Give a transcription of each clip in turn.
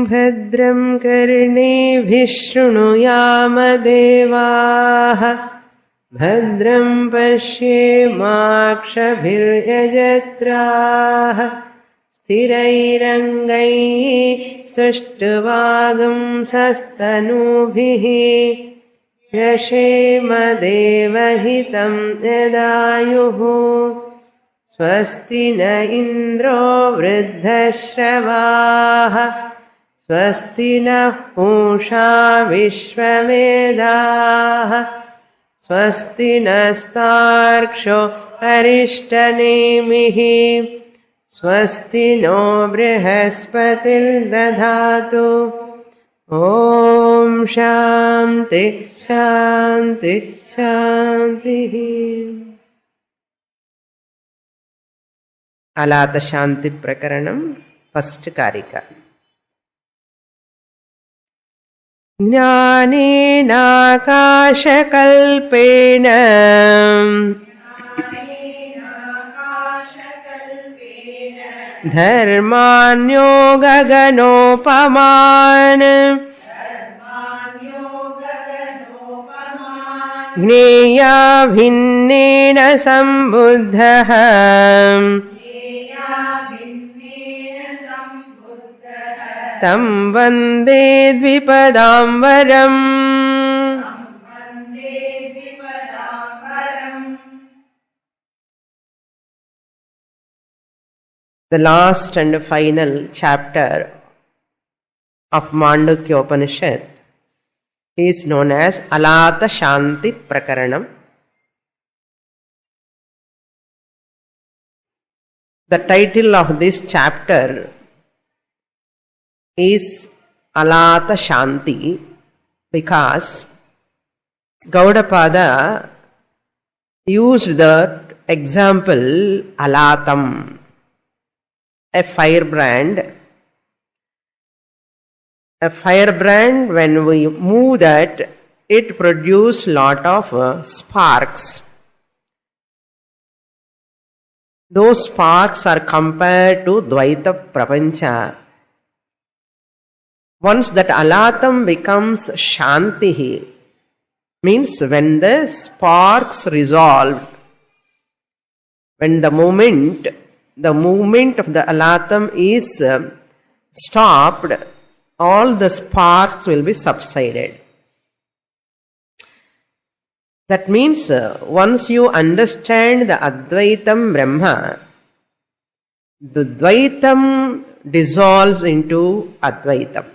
भद्रं कर्णेभिः शृणुयाम देवाः भद्रं पश्येमाक्षभिर्यजत्राः स्थिरैरङ्गैः स्तुष्ट्वागुंसस्तनूभिः व्यशेम देवहितं यदायुः स्वस्ति न इन्द्रो वृद्धश्रवाः स्वस्ति नः पूषा विश्ववेदाः स्वस्ति नस्तार्क्ष्यो अरिष्टनेमिः स्वस्ति नो बृहस्पतिर्दधातु ॐ शान्ति शान्ति शान्तिः. అలాత శాంతి ప్రకరణం ఫస్ట్ కారిక. జ్ఞానేనాకాశకల్పేన ధర్మాన్యో గగనోపమాన్ జ్ఞేయా భిన్నేన సంబుద్ధః తం వందే ద్విపదాంబరం. The last and final chapter of Mandukyopanishad is known as Alata Shanti Prakaranam. The title of this chapter is Alata Shanti because Gaudapada used the example Alatam, a firebrand. A firebrand, when we move that, it produces lot of sparks. Those sparks are compared to Dvaita Prapancha. Once that alatam becomes shanti, means when the sparks resolve, when the movement of the alatam is stopped, all the sparks will be subsided. That means once you understand the Advaitam Brahma, the Dvaitam dissolves into Advaitam.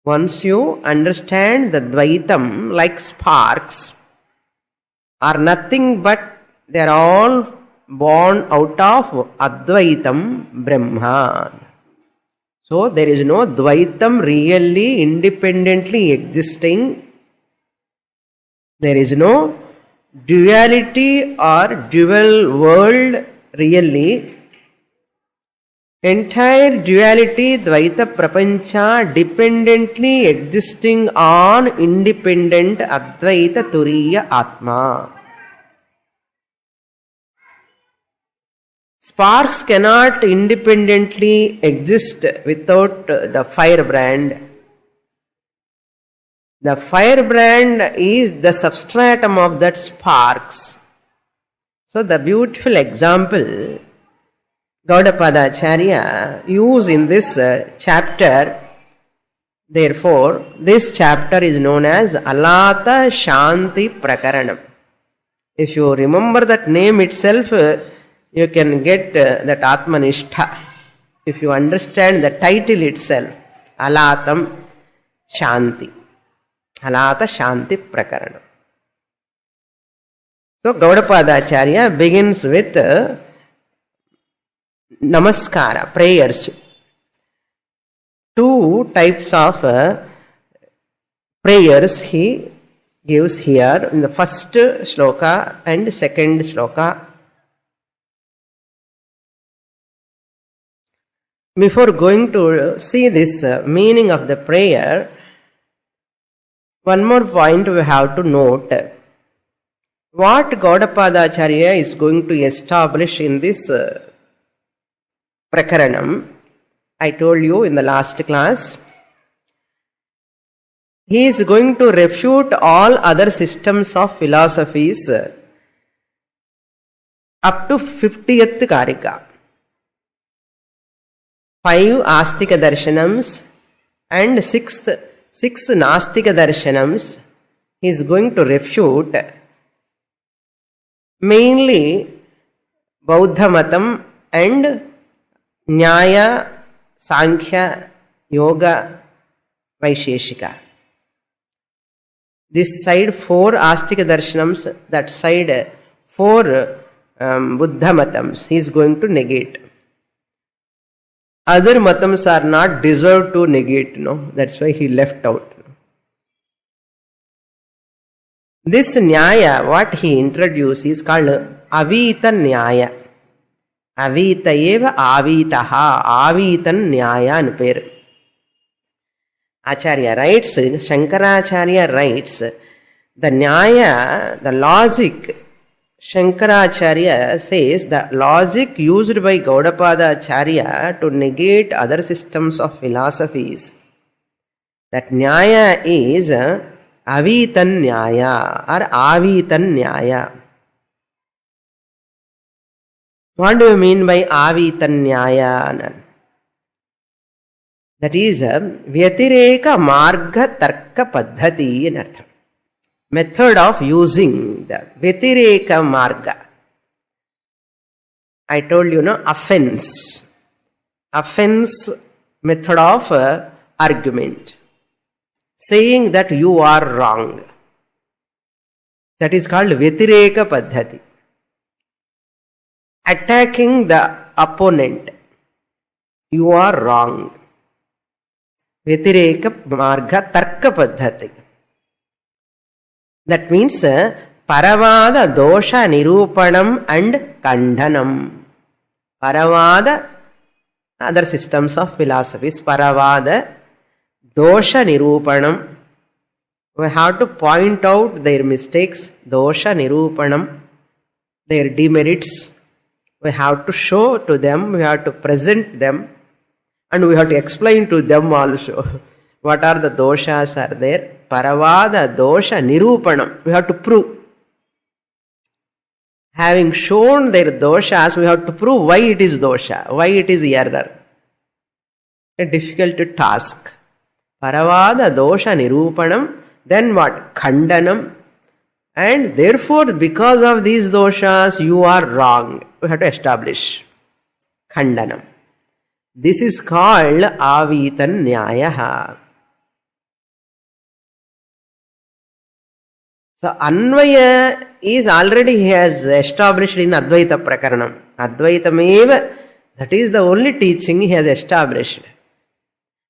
Once you understand the Dvaitam, like sparks, are nothing but they are all born out of Advaitam Brahma. So there is no Dvaitam really independently existing. There is no duality or dual world really. Entire duality, Dvaita Prapancha, dependently existing on independent Advaita Turiya Atma. Sparks cannot independently exist without the firebrand. The firebrand is the substratum of that sparks. So the beautiful example Gaudapada Acharya used in this chapter, therefore this chapter is known as Alata Shanti Prakaranam. If you remember that name itself, you can get that Atmanishtha. If you understand the title itself, Alatam Shanti. Alata Shanti Prakaranam. So Gaudapada Acharya begins with Namaskara, prayers. Two types of prayers he gives here in the first shloka and second shloka. Before going to see this meaning of the prayer, one more point we have to note. What Gaudapada Acharya is going to establish in this Prakaranam I told you in the last class, he is going to refute all other systems of philosophies up to 50th Karika. 5 Astika Darshanams and 6 Nastika Darshanams he is going to refute, mainly Bauddha Matam and Nyaya, Sankhya, Yoga, Vaisheshika. This side 4 Astika Darshanams, that side 4 Buddha Matams he is going to negate. Other Matams are not deserved to negate, no? That's why he left out. This Nyaya, what he introduced, is called Avita Nyaya. Avita eva avitaha, Avitan Nyaya and per. Acharya writes, Shankaracharya writes, the Nyaya, the logic, Shankaracharya says the logic used by Gaudapada Acharya to negate other systems of philosophies, that Nyaya is Avitan Nyaya or Avitan Nyaya. What do you mean by Avitan Nyaya? That is Vyatireka Marga Tarka Paddhati in artham. Method of using the Vyatireka Marga. I told you, no, offense. Offense method of argument. Saying that you are wrong. That is called Vyatireka Paddhati. Attacking the opponent. You are wrong. Vyatireka Marga Tarka Paddhati. That means Paravada Dosha Nirupanam and Kandhanam. Paravada, other systems of philosophies. Paravada Dosha Nirupanam. We have to point out their mistakes. Dosha Nirupanam. Their demerits. We have to show to them. We have to present them. And we have to explain to them also. What are the doshas are there? Paravada dosha nirupanam. We have to prove. Having shown their doshas, we have to prove why it is dosha, why it is error. A difficult task. Paravada dosha nirupanam. Then what? Khandanam. And therefore, because of these doshas, you are wrong. We have to establish. Khandanam. This is called Avitan Nyayaha. So, Anvaya is already he has established in Advaita Prakaranam. Advaitameva, that is the only teaching he has established.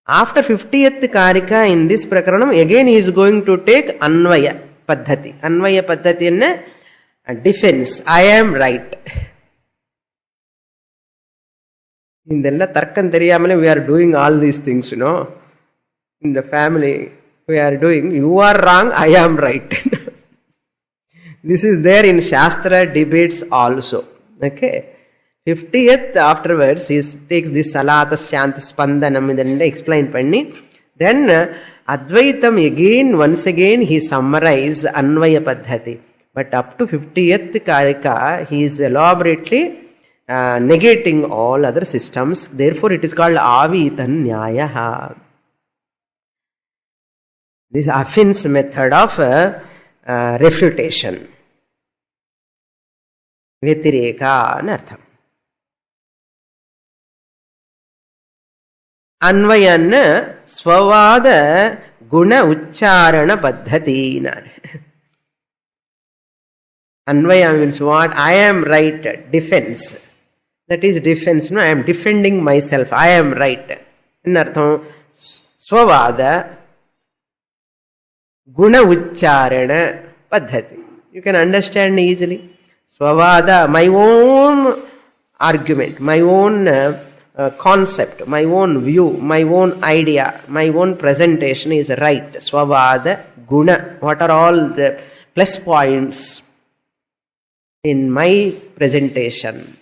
After 50th Karika in this Prakaranam, again he is going to take Anvaya Paddhati. Anvaya Paddhati in a defense. I am right. In the Tarkan Theriyamale, we are doing all these things, you know. In the family, we are doing, you are wrong, I am right. This is there in Shastra debates also. Okay. 50th afterwards, he takes this Salata Shanta Spandanam and explain Panni. Then Advaitam again, once again, he summarizes Anvaya Paddhati. But up to 50th Karika, he is elaborately negating all other systems. Therefore, it is called Avitan Nyayaha. This offense method of refutation. Vyatireka anartham. Anvayan Swavada Guna Ucharana Paddhati. Anvaya means what? I am right. Defense. That is defense. No, I am defending myself. I am right. Anartham Swavada Guna Ucharana Paddhati. You can understand easily. Swavada, my own argument, my own concept, my own view, my own idea, my own presentation is right. Swavada Guna. What are all the plus points in my presentation?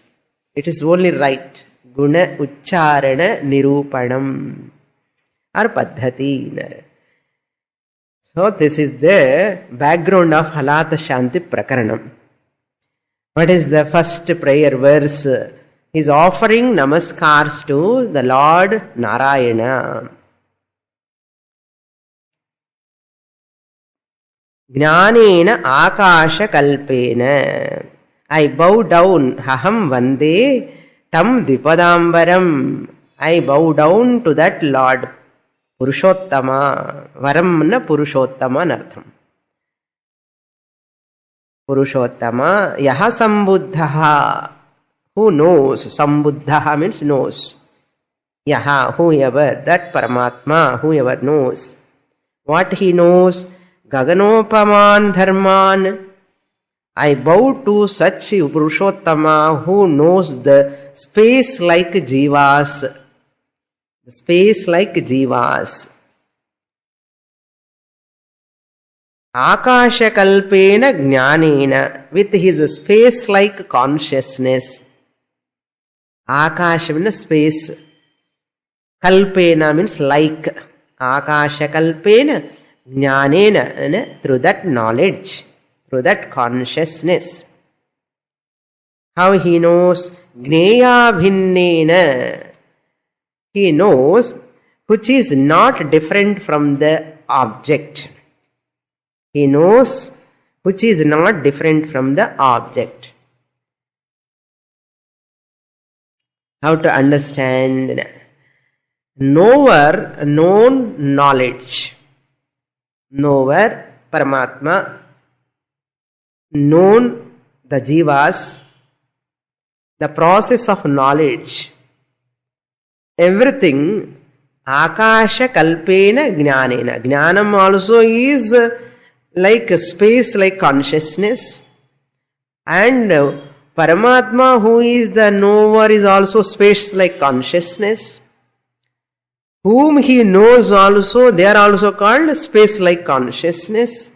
It is only right. Guna Uchcharana Nirupanam or Paddhati. So this is the background of Halata Shanti Prakaranam. What is the first prayer verse? He is offering namaskars to the Lord Narayana. Jnanena akasha kalpena. I bow down, haham vande tam dipadambaram. I bow down to that Lord Purushottama. Varam na Purushottama nartham. Purushottama yaha sambuddhaha. Who knows? Sambuddhaha means knows. Yaha, whoever, that Paramatma, whoever knows. What he knows? Gaganopaman dharman. I bow to such Purushottama who knows the space like jivas. The space like jivas. Akasha kalpena jnanena, with his space like consciousness. Akasha means space. Kalpena means like. Akasha kalpena jnanena, through that knowledge, through that consciousness. How he knows? Jneya bhinnena. He knows which is not different from the object. He knows which is not different from the object. How to understand? Knower, known knowledge. Knower, Paramatma. Known, the jivas. The process of knowledge. Everything, akasha kalpena jnanena. Jnanam also is like a space, like consciousness. And Paramatma, who is the knower, is also space like consciousness. Whom he knows also, they are also called space like consciousness.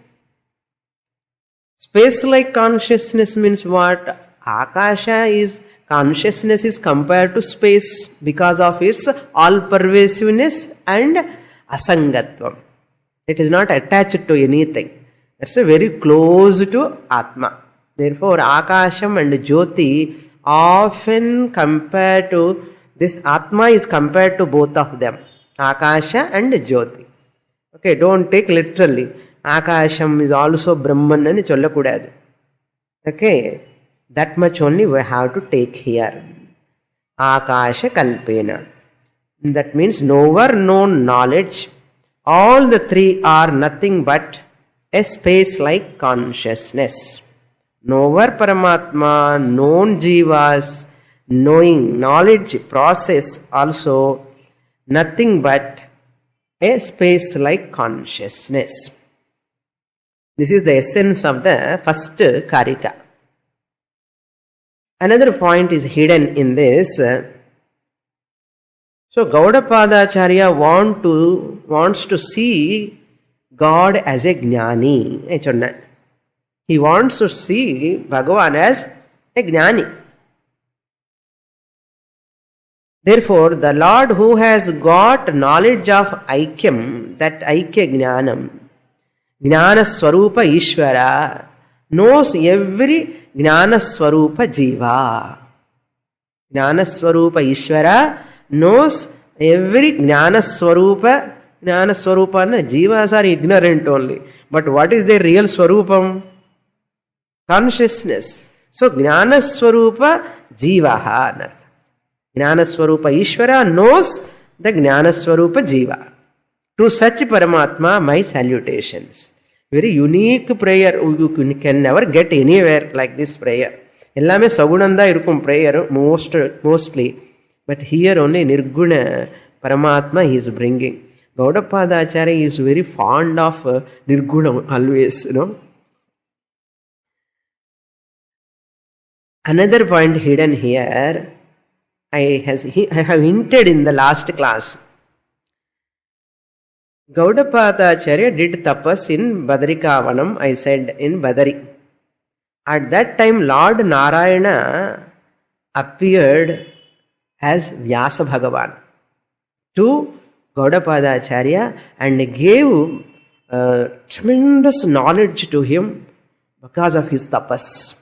Space like consciousness means what? Akasha is, consciousness is compared to space because of its all-pervasiveness and asangatvam. It is not attached to anything. It's very close to Atma. Therefore, Akasham and Jyoti often compared to this. Atma is compared to both of them. Akasha and Jyoti. Okay, don't take literally. Akasham is also Brahman and Chollakudadu. Okay, that much only we have to take here. Akasha Kalpena. That means knower, known knowledge. All the three are nothing but a space like consciousness. Knower Paramatma, known jivas, knowing, knowledge process also nothing but a space like consciousness. This is the essence of the first Karika. Another point is hidden in this. So Gaudapadacharya wants to see God as a jnani. He wants to see Bhagavan as a jnani. Therefore, the Lord who has got knowledge of Aikyam, that Aikya Jnanam, Jnana Swarupa Ishvara, knows every Jnana Swarupa Jiva. Jnana Swarupa Ishvara knows every Jnana Swarupa. Jnana Swarupa, Jivas are ignorant only. But what is their real Swarupam? Consciousness. So, Jnana Swarupa Jivaha. Jnana Swarupa Ishvara knows the Jnana Swarupa Jiva. To such Paramatma, my salutations. Very unique prayer. You can never get anywhere like this prayer. Ellame Sagunanda irukum prayer mostly. But here only Nirguna Paramatma he is bringing. Gaudapadacharya is very fond of Nirguna always, Another point hidden here, I have hinted in the last class. Gaudapadacharya did tapas in Badrikavanam, I said, in Badari. At that time, Lord Narayana appeared as Vyasa Bhagavan to Gaudapada Acharya and gave tremendous knowledge to him because of his tapas.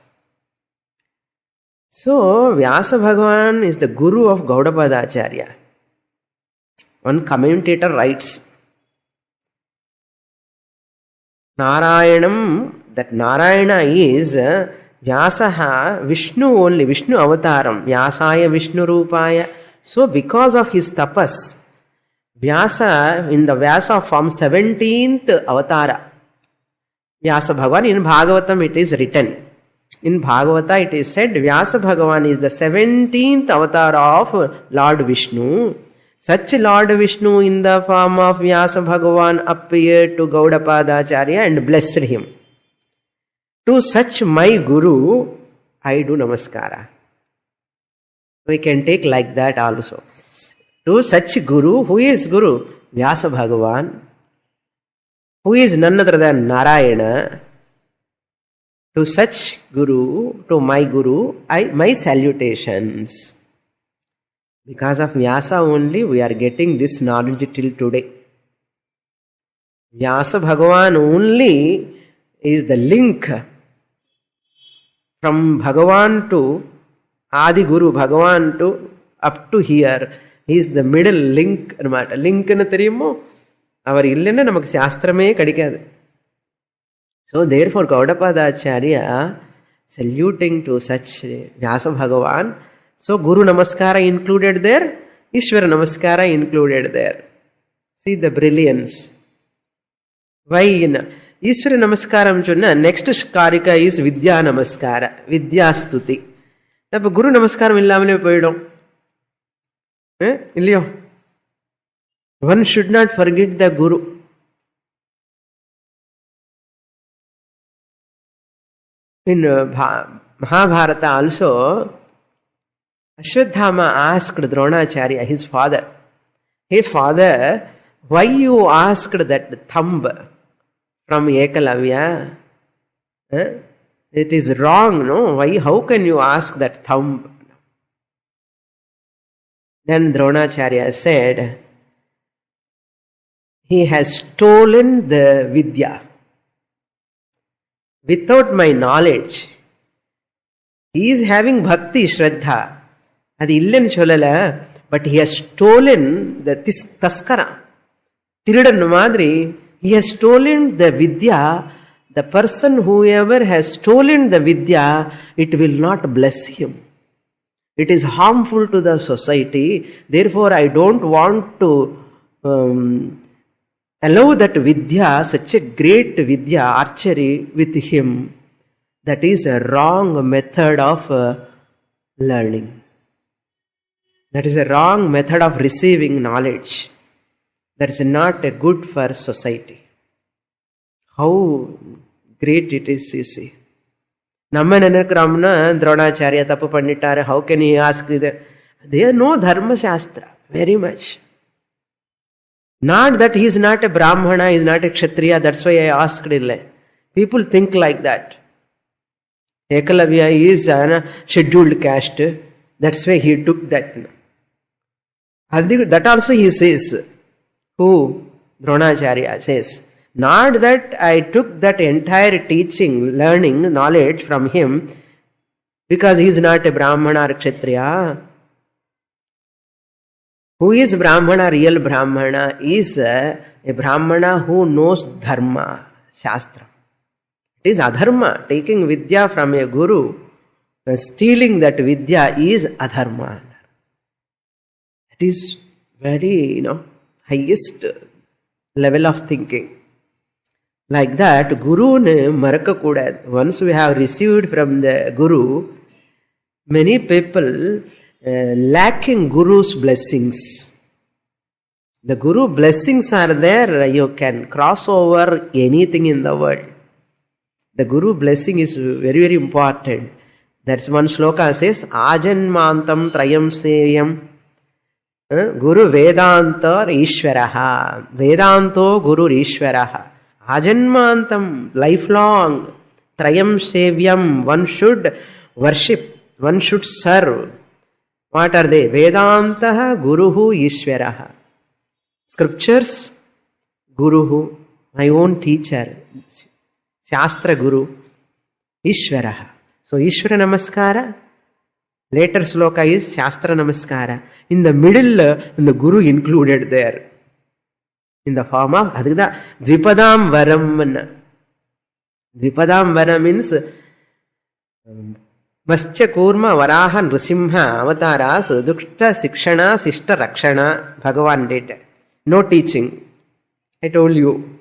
So, Vyasa Bhagavan is the guru of Gaudapada Acharya. One commentator writes, Narayanam, that Narayana is Vyasaha Vishnu only, Vishnu avataram, Vyasaya Vishnu Rupaya. So, because of his tapas, Vyasa, in the Vyasa form, 17th avatara. Vyasa Bhagavan, in Bhagavatam it is written. In Bhagavata it is said, Vyasa Bhagavan is the 17th avatar of Lord Vishnu. Such Lord Vishnu in the form of Vyasa Bhagavan appeared to Gaudapada Acharya and blessed him. To such my Guru, I do Namaskara. We can take like that also. To such Guru, who is Guru? Vyasa Bhagavan, who is none other than Narayana. To such Guru, to my Guru, my salutations. Because of Vyasa only, we are getting this knowledge till today. Vyasa Bhagavan only is the link from Bhagavan to Adi Guru, Bhagavan to up to here. He is the middle link. Link na theriyumo, avar illena namak shastrame kadikadu. So therefore Gaudapada Acharya saluting to such Vyasa Bhagavan. So Guru Namaskara included there, Ishvara Namaskara included there. See the brilliance. Why in Ishvara Namaskaram chunna, next Karika is Vidya Namaskara, Vidya Stuti. Now Guru Namaskaram illamale poidom. Illiyo. One should not forget the Guru. In Mahabharata also, Ashwadhama asked Dronacharya, his father, hey father, why you asked that thumb from Ekalavya? It is wrong, no? Why? How can you ask that thumb? Then Dronacharya said, he has stolen the Vidya. Without my knowledge, he is having bhakti, shraddha. Adi illen cholala, but he has stolen the taskara. Tiridan madri, he has stolen the Vidya. The person, whoever has stolen the Vidya, it will not bless him. It is harmful to the society. Therefore, I don't want to allow that Vidya, such a great Vidya, archery with him. That is a wrong method of learning. That is a wrong method of receiving knowledge. That is not good for society. How great it is, you see. Namma nenakramna Dronacharya tappu pannitare. How can he ask that? They know Dharma Shastra very much. Not that he is not a Brahmana, he is not a Kshatriya, that's why I asked ille. People think like that. Ekalavya is a scheduled caste, that's why he took that. That also he says. Who? Dronacharya says. Not that I took that entire teaching, learning, knowledge from him because he is not a Brahmana or Kshatriya. Who is Brahmana? Real Brahmana is a Brahmana who knows Dharma, Shastra. It is adharma. Taking Vidya from a Guru, stealing that Vidya is adharma. It is very, highest level of thinking. Like that, Guru ne maraka kudad. Once we have received from the Guru, many people lacking Guru's blessings. The Guru blessings are there, you can cross over anything in the world. The Guru blessing is very, very important. That's one sloka says, Ajanmantam Trayam Sevayam Guru Vedanta Ishvaraha. Vedanto Guru Ishvaraha. Ajanmantam, lifelong. Trayam Sevyam, one should worship, one should serve. What are they? Vedantaha, Guruhu, Ishvaraha. Scriptures, Guruhu, my own teacher, Shastra Guru, Ishvaraha. So Ishvara Namaskara, later sloka is Shastra Namaskara. In the middle, the Guru included there. In the form of Adhida Dvipadam Varam. Dvipadam Varam means Mascha Kurma Varaha Nrisimha Avataras Dukta Sikshana Sishta Rakshana Bhagavan did. No teaching. I told you.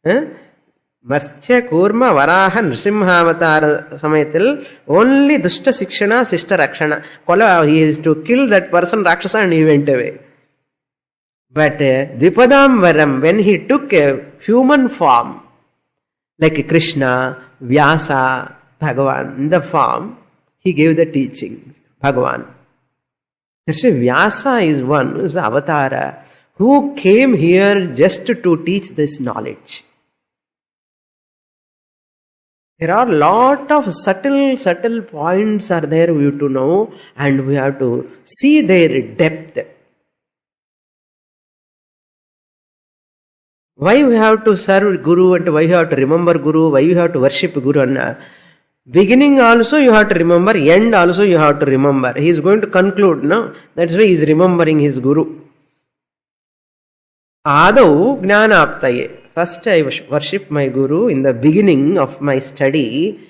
Mascha Kurma Varaha Nrisimha Avatara Samayatil only Dushta Sikshana Sishta Rakshana. Kola, he is to kill that person Rakshasa and he went away. But Dvipadam Varam, when he took a human form, like Krishna, Vyasa, Bhagavan, in the form, he gave the teachings, Bhagavan. That's why Vyasa is one, who is the avatara, who came here just to teach this knowledge. There are a lot of subtle points are there we have to know, and we have to see their depth. Why we have to serve Guru and why you have to remember Guru, why you have to worship Guru. And beginning also you have to remember, end also you have to remember. He is going to conclude, no? That's why he is remembering his Guru. Adau Jnana Aptaye. First I worship my Guru in the beginning of my study,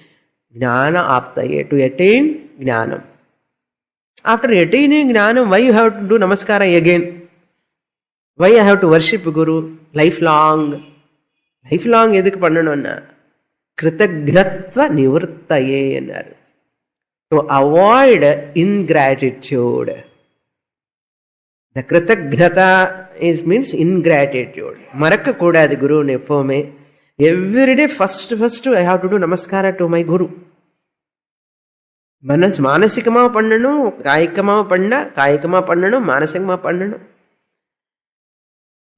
Jnana Aptaye, to attain Jnanam. After attaining Jnanam, why you have to do Namaskara again? Why I have to worship Guru lifelong? Lifelong edhukku pannanonna? Kritagnatva nivrittaye ennar. To avoid ingratitude. The kritagnata means ingratitude. Marakka kodadu Guru neppome. Every day first I have to do namaskara to my Guru. Manasikama pannanu, kayikama pannanu, manasikama pannanu.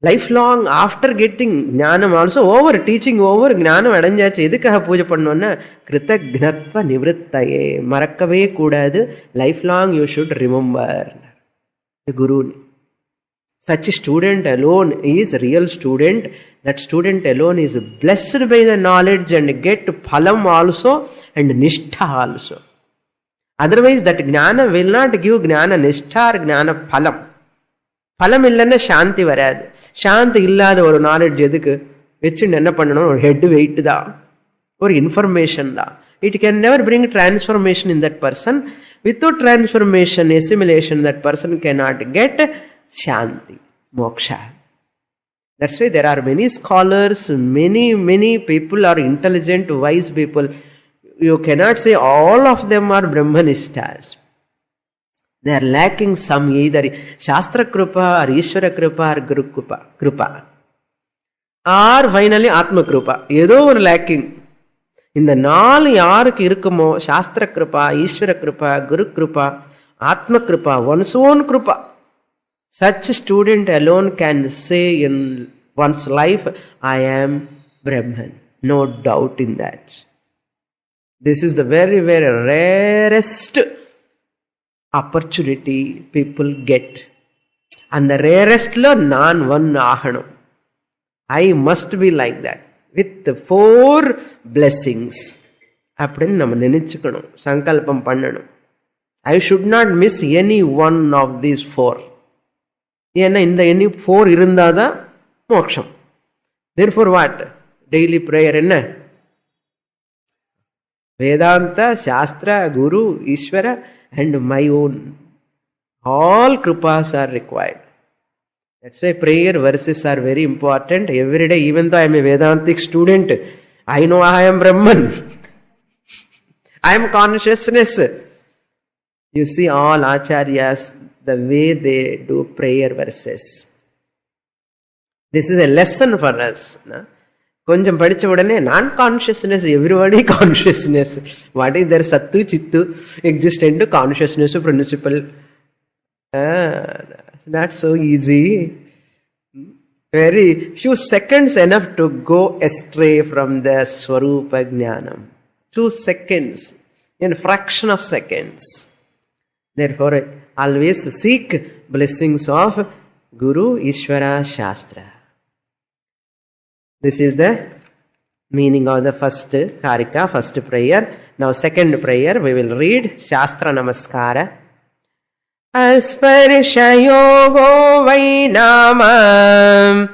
Lifelong, after getting Jnanam also over, teaching over, Jnanam adanjachu, edukkaha puja pannona? Kritagnatva nivrittaye. Marakkave koodadu. Lifelong you should remember the Guru. Such a student alone is a real student. That student alone is blessed by the knowledge and get phalam also and nishtha also. Otherwise that Jnana will not give Jnana nishtha or Jnana phalam. Phalam illanna shanti varadu. Shanti illada oru knowledge edukku vechundu enna pannanom or head weight da or information da. It can never bring transformation in that person. Without transformation, assimilation, that person cannot get shanti, moksha. That's why there are many scholars, many people are intelligent, wise people. You cannot say all of them are Brahmanishtas. They are lacking some either Shastra Krupa or Ishvara Krupa or Guru Krupa. Or finally Atma Krupa. Edo are lacking. In the Naal Yark Irkamo, Shastra Krupa, Ishvara Krupa, Guru Krupa, Atma Krupa, one's own Krupa. Such a student alone can say in one's life, I am Brahman. No doubt in that. This is the very, very rarest opportunity people get. And the rarest lo nan one ahanam. I must be like that. With the 4 blessings. Appadin nama nenichukkanum. Sankalpam pannanum. I should not miss any one of these 4. Yenna in the any 4 irundada moksham. Therefore what? Daily prayer enna? Vedanta, Shastra, Guru, Ishvara and my own. All kripas are required. That's why prayer verses are very important. Every day, even though I am a Vedantic student, I know I am Brahman. I am consciousness. You see all acharyas, the way they do prayer verses. This is a lesson for us. Konjam padicha udane non-consciousness, everybody consciousness. What is there? Sattu, Chittu, existent consciousness principle. It's not so easy. Very few seconds enough to go astray from the Swarupa Jnanam. 2 seconds, in fraction of seconds. Therefore, always seek blessings of Guru, Ishvara, Shastra. This is the meaning of the first Karika, first prayer. Now second prayer we will read Shastra Namaskara. Asparshayogo vai nama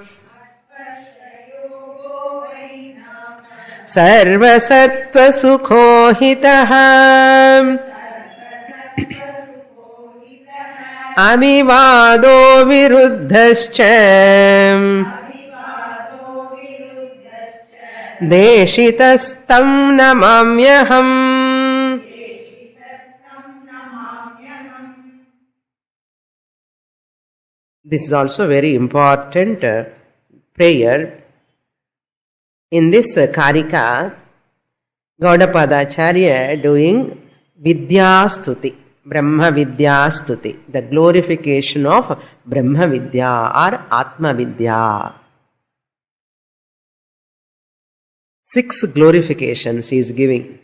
sarvasattva sukhohitaha avivado viruddhascha deshitastam namamyaham. This is also very important prayer. In this Karika, Gaudapadacharya doing Vidyastuti, Brahma Vidyastuti, the glorification of Brahma Vidya or Atma Vidya. 6 glorifications he is giving.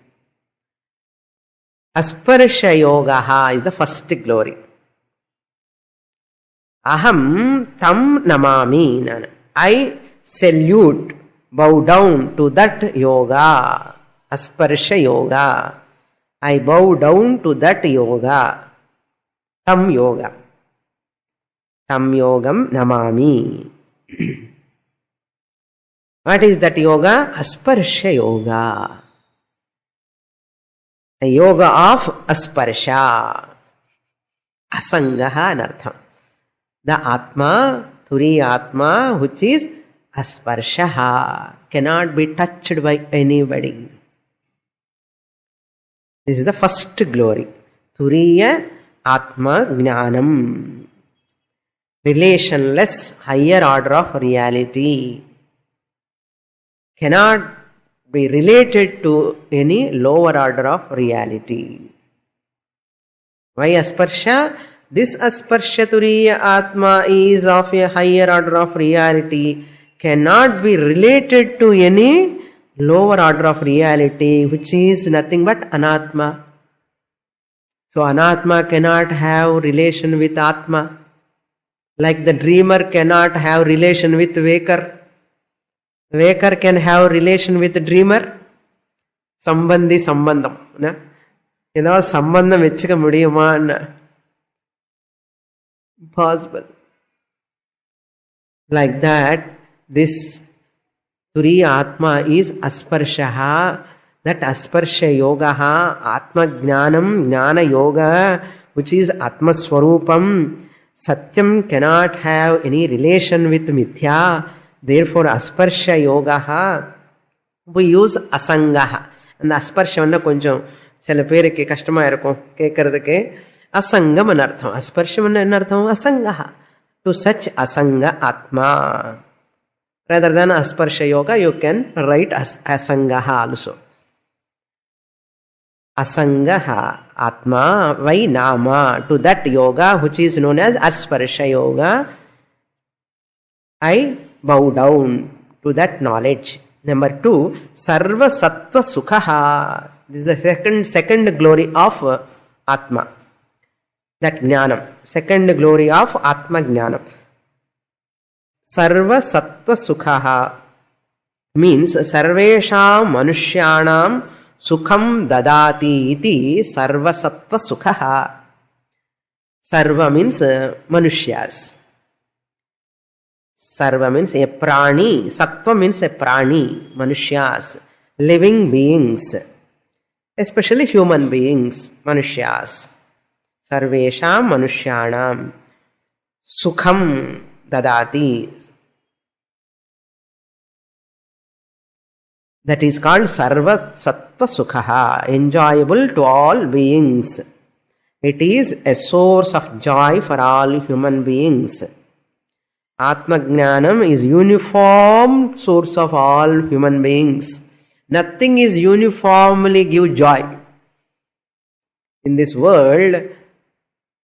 Asparsha Yogaha is the first glory. Aham tam namami. I salute, bow down to that yoga. Asparsha yoga. I bow down to that yoga. Tam yoga. Tam yogam namami. What is that yoga? Asparsha yoga. The yoga of asparsha. Asangaha anartham. The Atma, Turiya Atma, which is asparshaha, cannot be touched by anybody. This is the first glory. Turiya Atma Jnanam. Relationless, higher order of reality. Cannot be related to any lower order of reality. Why asparsha? This asparsha turiya atma is of a higher order of reality, cannot be related to any lower order of reality, which is nothing but anatma. So anatma cannot have relation with atma. Like the dreamer cannot have relation with waker. Waker can have relation with the dreamer. Sambandhi sambandham. Edha sambandham vechika mudiyuma. Impossible. Like that, this Turiya Atma is asparshaha. That asparsha yogaha, Atma Jnanam, Jnana Yoga, which is Atma Swarupam. Satyam cannot have any relation with mithya. Therefore, asparsha yogaha, we use asangaha. And asparsha vanna konjam sila perukku kashtamā irukum kekkuradhukku. Asangam anartham. Asparsham anartham asangaha. To such asanga atma. Rather than asparsha yoga, you can write asangaha also. Asangaha atma vai nama. To that yoga which is known as asparsha yoga, I bow down to that knowledge. Number 2, sarva sattva sukhaha. This is the second glory of Atma. That jnanam. Second glory of Atma jnanam. Sarva sattva sukhaha means sarvesham manushyanam sukham dadati iti sarva sattva sukhaha. Sarva means manushyas. Sarva means a prani. Sattva means a prani. Manushyas. Living beings. Especially human beings. Manushyas. Sarvesham manushyanam sukham dadati. That is called sarva sattva sukhaha. Enjoyable to all beings. It is a source of joy for all human beings. Atma Jnanam is uniform source of all human beings. Nothing is uniformly give joy. In this world,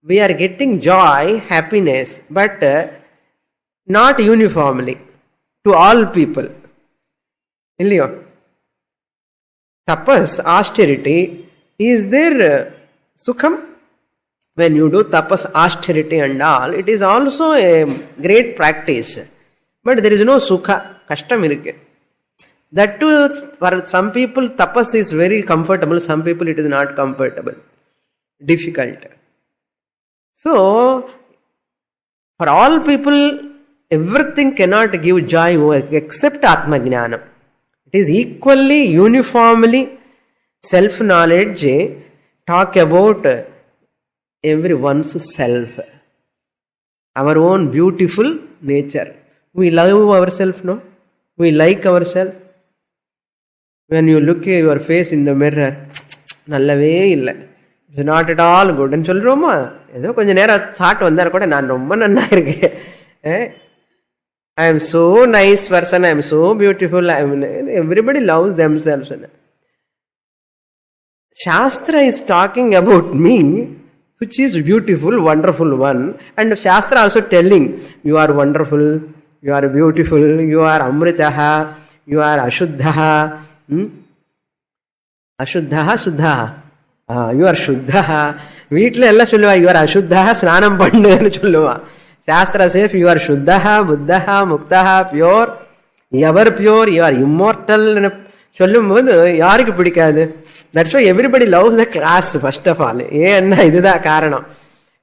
we are getting joy, happiness, but not uniformly to all people. Illiyo? Tapas, austerity, is there sukham? when you do tapas, austerity and all, it is also a great practice. But there is no sukha, kashtam irukke. That too, for some people, tapas is very comfortable, some people it is not comfortable, difficult. So, for all people, everything cannot give joy except Atma Jnana. It is equally, uniformly, self-knowledge, talk about everyone's self. Our own beautiful nature. We love ourselves, no? We like ourselves. When you look at your face in the mirror, nallave illa. It's not at all good. And solroma, edo konja nera thought vandar koda naan romba nanna irukke. I am so nice person, I am so beautiful, everybody loves themselves. Shastra is talking about me, which is beautiful, wonderful one. And Shastra also telling, you are wonderful, you are beautiful, you are amritaha, you are ashuddhaha. Ashuddhaha, shuddhaha. You are shuddhaha. Veetla ella solluva, you are ashuddhaha, snanam pannu anu solluva. Shastra says, you are shuddhaha, buddhaha, muktaha, pure. Ever pure, you are immortal. சொல்லும்போது யாருக்கு பிடிக்காது? That's why everybody loves the class first of all. ஏன்னா இதுதான் காரணம்.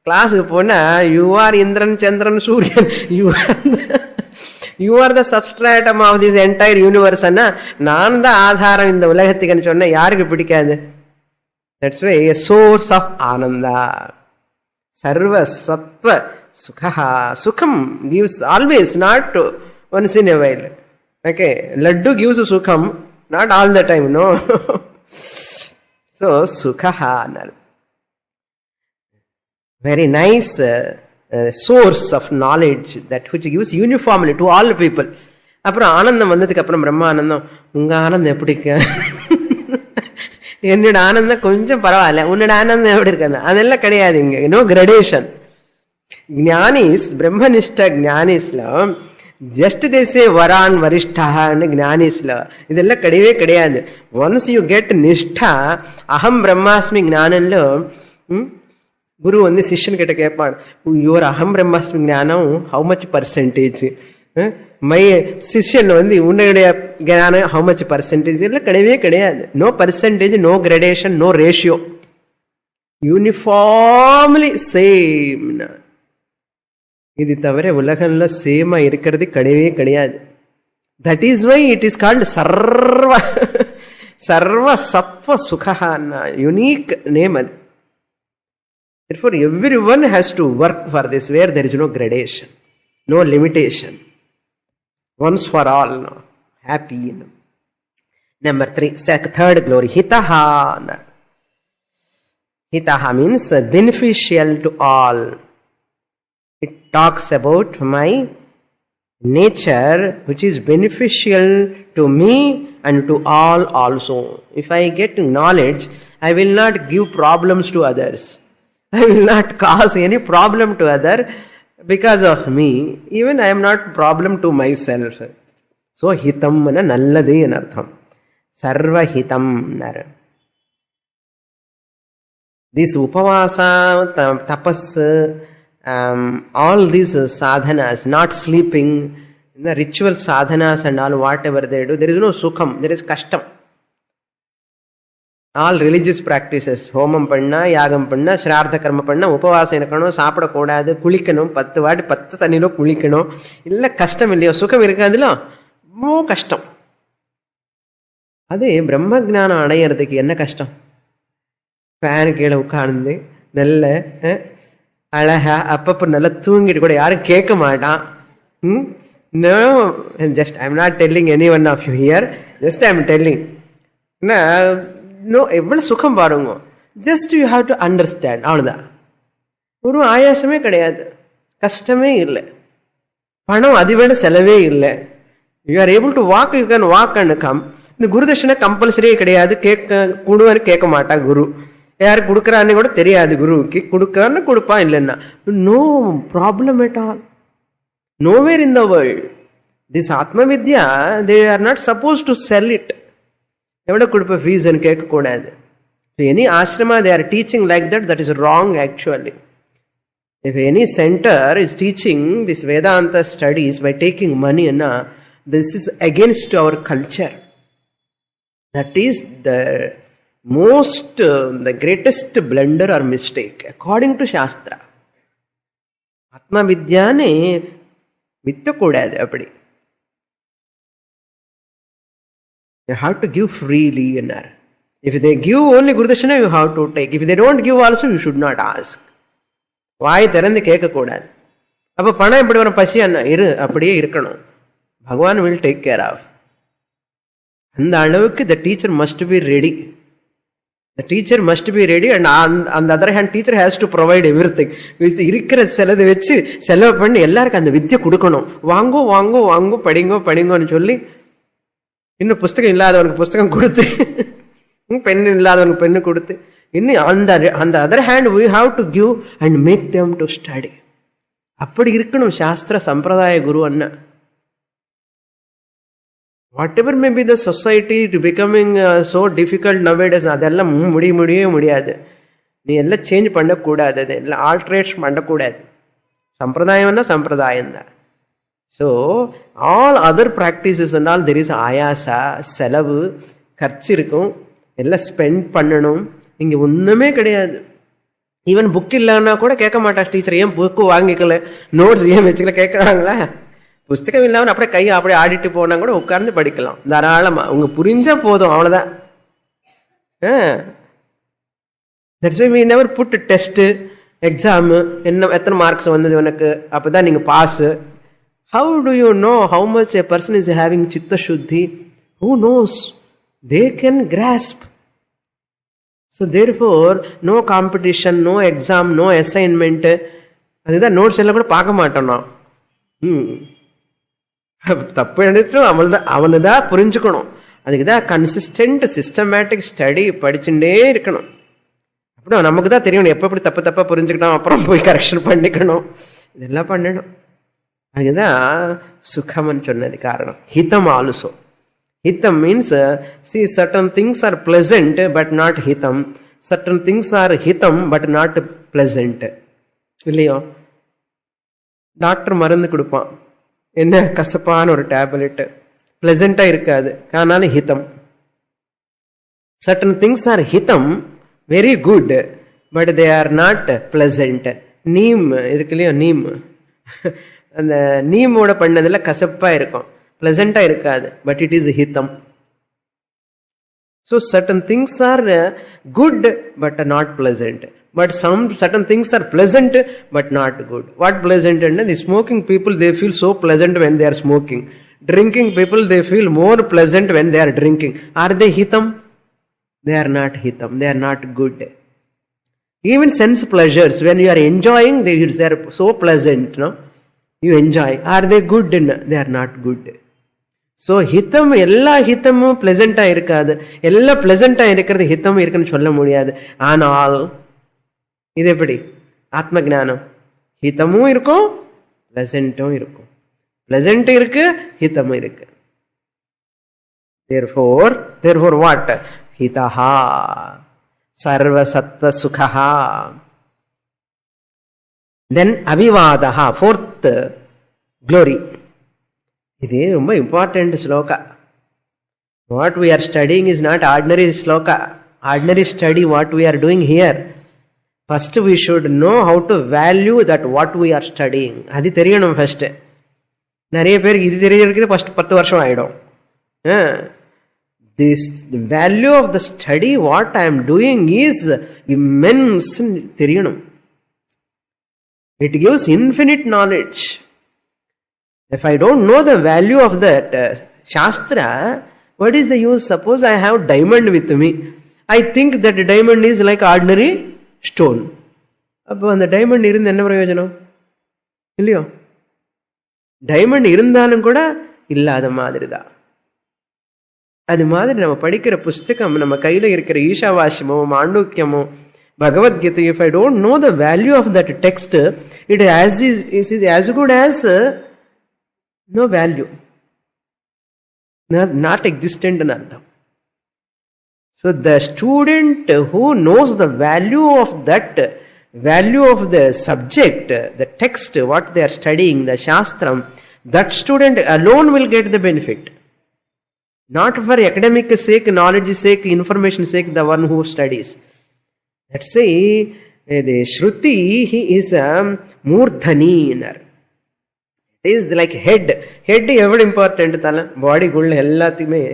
கிளாஸுக்கு போனா you are Indiran, சந்திரன், சூரியன், you are the substratum of this entire universe. நான் தான் ஆதாரம் இந்த உலகத்துக்குன்னு சொன்னா யாருக்கு பிடிக்காது? That's why a source of ananda. Sarva sattva sukha. Sukham gives always, not once in a while. Okay, laddu gives sukham, not all the time, no. So, sukha. Very nice source of knowledge, that which gives uniformly to all people. அப்புறம் ஆனந்தம் வந்ததுக்கு அப்புறம் பிரம்ம ஆனந்தம், உங்க ஆனந்தம் எப்படி இருக்கு? என்னோட ஆனந்தம் கொஞ்சம் பரவாயில்ல, உன்னோட ஆனந்தம் எப்படி இருக்கு? அதெல்லாம் கிடையாது இங்க. No gradation. ஞானிஸ், பிரம்மனிஷ்ட ஞானிஸ்ல ஜஸ்ட் தே சே வரான் வரிஷ்டான்னு ஞானிஸ்ல இதெல்லாம் கிடையவே கிடையாது. ஒன்ஸ் யூ கெட் நிஷ்டா, அகம் பிரம்மாஸ்மி ஞானம்ல குரு வந்து சிஷ்யன் கிட்ட கேட்பான், யுவர் அகம் பிரம்மாஸ்மி ஞானம் ஹவு மச் பர்சன்டேஜ்? மை சிஷ்யன் வந்து உன்னுடைய ஞானம் ஹவு மச் பர்சன்டேஜ்? இதெல்லாம் கிடையவே கிடையாது. No percentage, no gradation, no ratio. Uniformly same. இது தவிர உலகம்ல சேமா இருக்கிறது கிடையவே கிடையாது. That is why it is called சர்வ சர்வ சத்வ சுகஹான்னா யுனீக் நேம் அது. Therefore, everyone has to work for this, where there is no gradation, no limitation. Once for all, no. Happy. No. Number 3, third glory, hitaha. Hitaha means beneficial to all. It talks about my nature, which is beneficial to me and to all also. If I get knowledge, I will not give problems to others. I will not cause any problem to other because of me. Even I am not problem to myself. So hitam na nalladu en artham. Sarva hitam nar. This upavasa, tapas, all these sadhanas, not sleeping, the ritual sadhanas and all whatever they do, there is no sukham, there is kashtam. All religious practices, ஹோமம் பண்ணா, யாகம் பண்ணா, ஸ்ரார்த்த கர்ம பண்ணா, உபவாசம் இருக்கணும், சாப்பிடக்கூடாது, குளிக்கணும், 10 வாட்டி 10 தண்ணியில குளிக்கணும். இல்ல கஷ்டம் இல்லையோ, சுகம் இருக்காதுல, ரொம்ப கஷ்டம். அது பிரம்ம ஞானம் அடையிறதுக்கு என்ன கஷ்டம்? ஃபேன் கீழே உட்கார்ந்து நல்ல அழகா அப்பப்போ நல்லா தூங்கிட்டு கூட யாரும் கேட்க மாட்டான். No, just I am not telling any one of you here, just I am telling. No, எவ்வளவு சுகம் பாருங்க. Just you have to understand, அவ்வளவுதான். ஒரு ஆயாசமே கிடையாது, கஷ்டமே இல்லை, பணம் அதிவேட செலவே இல்லை. You are able to walk, you can walk and come. இந்த குருதட்சணை கம்பல்சரியே கிடையாது. கொடுவான்னு கேட்க மாட்டா குரு. யாரு கொடுக்குறான்னு கூட தெரியாது குருவுக்கு. கொடுக்குறான்னு கொடுப்பான், இல்லைன்னா no problem at all. Nowhere in the world this atma vidya they are not suppose to sell it. எவ்வளோ கொடுப்ப ஃபீஸ்ன்னு கேட்கக்கூடாது. any ashrama they are teaching like that, that is wrong actually. If any center is teaching this Vedanta studies by taking money, this is against our culture. That is the the greatest blunder or mistake according to Shastra. Atma Vidyane Vitya Kodadu appadi. You have to give freely. If they give only Gurudashana, you have to take. If they don't give also, you should not ask. Why திறந்து கேட்க கூடாது. அப்ப பணம் எப்படி வரும்? பசி இரு அப்படியே இருக்கணும். பகவான் will take care of. அந்த அளவுக்கு the teacher must be ready. The teacher must be ready, and on the other hand teacher has to provide everything. இருக்கிற செலவை வச்சு செலவு பண்ணி எல்லாருக்கும் அந்த வித்தியை கொடுக்கணும். வாங்கோ வாங்கோ வாங்கோ படிங்கோ படிங்கோன்னு சொல்லி, இன்னும் புஸ்தகம் இல்லாதவனுக்கு புஸ்தகம் கொடுத்து, பெண் இல்லாதவனுக்கு பெண்ணு கொடுத்து, இன்னும் அந்த other hand we have to give and make them to study. அப்படி இருக்கணும் சாஸ்திர சம்பிரதாய குரு அண்ணா. Whatever may be the society to becoming so difficult nowadays, அதெல்லாம் முடியவே முடியாது. நீ எல்லாம் சேஞ்ச் பண்ணக்கூடாது, அது எல்லாம் ஆல்ட்ரேட் பண்ணக்கூடாது. சம்பிரதாயம்னா சம்பிரதாயம் தான். ஸோ ஆல் அதர் ப்ராக்டிசஸ் என்றால் தெர் இஸ் ஆயாசா, செலவு, கர்ச்சி இருக்கும், எல்லாம் ஸ்பெண்ட் பண்ணணும். இங்கே ஒன்றுமே கிடையாது. ஈவன் புக் இல்லைன்னா கூட கேட்க மாட்டா டீச்சர், ஏன் புக்கு வாங்கிக்கல, நோட்ஸ் ஏன் வச்சுக்கல கேட்குறாங்களா? புஸ்தகம் இல்லாமல் அப்படியே கையை அப்படியே ஆடிட்டு போனா கூட உட்கார்ந்து படிக்கலாம் தாராளமா. உங்க புரிஞ்சா போதும், அவ்வளவுதான். That's why we never put test, exam, என்ன எத்தனை மார்க்ஸ் வந்தது உனக்கு, அப்பதான் நீங்க pass. How do you know how much a person is having chitta shuddhi? Who knows? They can grasp. So therefore no competition, no exam, no assignment. அதுதான் notes எல்லாம் கூட பார்க்க மாட்டோம். தப்பு எடுத்தும் அவனுதான் புரிஞ்சுக்கணும். அதுக்குதான் கன்சிஸ்டன்ட் சிஸ்டமேட்டிக் ஸ்டடி படிச்சுட்டே இருக்கணும். அப்புறம் நமக்கு தான் தெரியணும் எப்ப எப்படி தப்பா புரிஞ்சுக்கணும், அப்புறம் போய் கரெக்ஷன் பண்ணிக்கணும், இதெல்லாம் பண்ணணும். அதுதான் சுகம்னு சொன்னது காரணம். ஹிதம் also. Hitam means, see, certain things are pleasant but not hitam. Certain things are hitam but not pleasant. இல்லையோ? டாக்டர் மருந்து கொடுப்பான், என்ன கசப்பான ஒரு டேப்லெட், பிளசண்டா இருக்காது, ஆனாலும் ஹிதம். Certain things are hitam, very good, but they are not pleasant. Neem இருக்கு இல்லையோ, நீம், அந்த நீமோட பண்ணதுல கசப்பா இருக்கும், பிளசண்டா இருக்காது, but it is hitam. So certain things are good but not pleasant, but some certain things are pleasant but not good. What pleasant? And the smoking people, they feel so pleasant when they are smoking. Drinking people, they feel more pleasant when they are drinking. Are they hitam? They are not hitam, they are not good. Even sense pleasures, when you are enjoying, they are so pleasant, no? You enjoy. Are they good? They are not good. So hitam, எல்லா ஹிதமும் பிளசண்டா இருக்காது, எல்லா பிளசண்டா இருக்கிறது ஹிதம் இருக்குன்னு சொல்ல முடியாது. ஆனால் இது எப்படி? ஆத்ம ஞானம் ஹிதமும் இருக்கும், பிளசண்டும் இருக்கும், பிளசண்ட் இருக்கு, ஹிதமும் இருக்கு. therefore what? ஹிதஹா சர்வசத்வ சுகஹா. Then அவிவாதஹா, fourth glory. இது ரொம்ப important sloka. What we are studying is not ordinary sloka, ordinary study what we are doing here. First we should know how to value that what we are studying. அது தெரியணும் first. நிறைய பேருக்கு இது தெரியறதுக்கு first 10 வருஷம் ஆயிடும். This value of the study what I am doing is immense தெரியணும். It gives infinite knowledge. If I don't know the value of that Shastra, what is the use? Suppose I have diamond with me. I think that diamond is like ordinary stone. அப்போ அந்த diamond இருந்து என்ன பிரயோஜனம்? இல்லையோ? Diamond இருந்தாலும் கூட இல்லாத மாதிரி தான். அது மாதிரி நம்ம படிக்கிற புஸ்தகம், நம்ம கையில் இருக்கிற ஈஷாவாசியமோ மாண்டூக்கியமோ Bhagavad Gita, if I don't know the value of that text, it is as good as no value, not existent in artham. So the student who knows the value of the subject, the text, what they are studying, the Shastram, that student alone will get the benefit. Not for academic sake, knowledge sake, information sake, the one who studies. Let's say the Shruti, he is a Murdhani. It is like head. Head is very important. Body,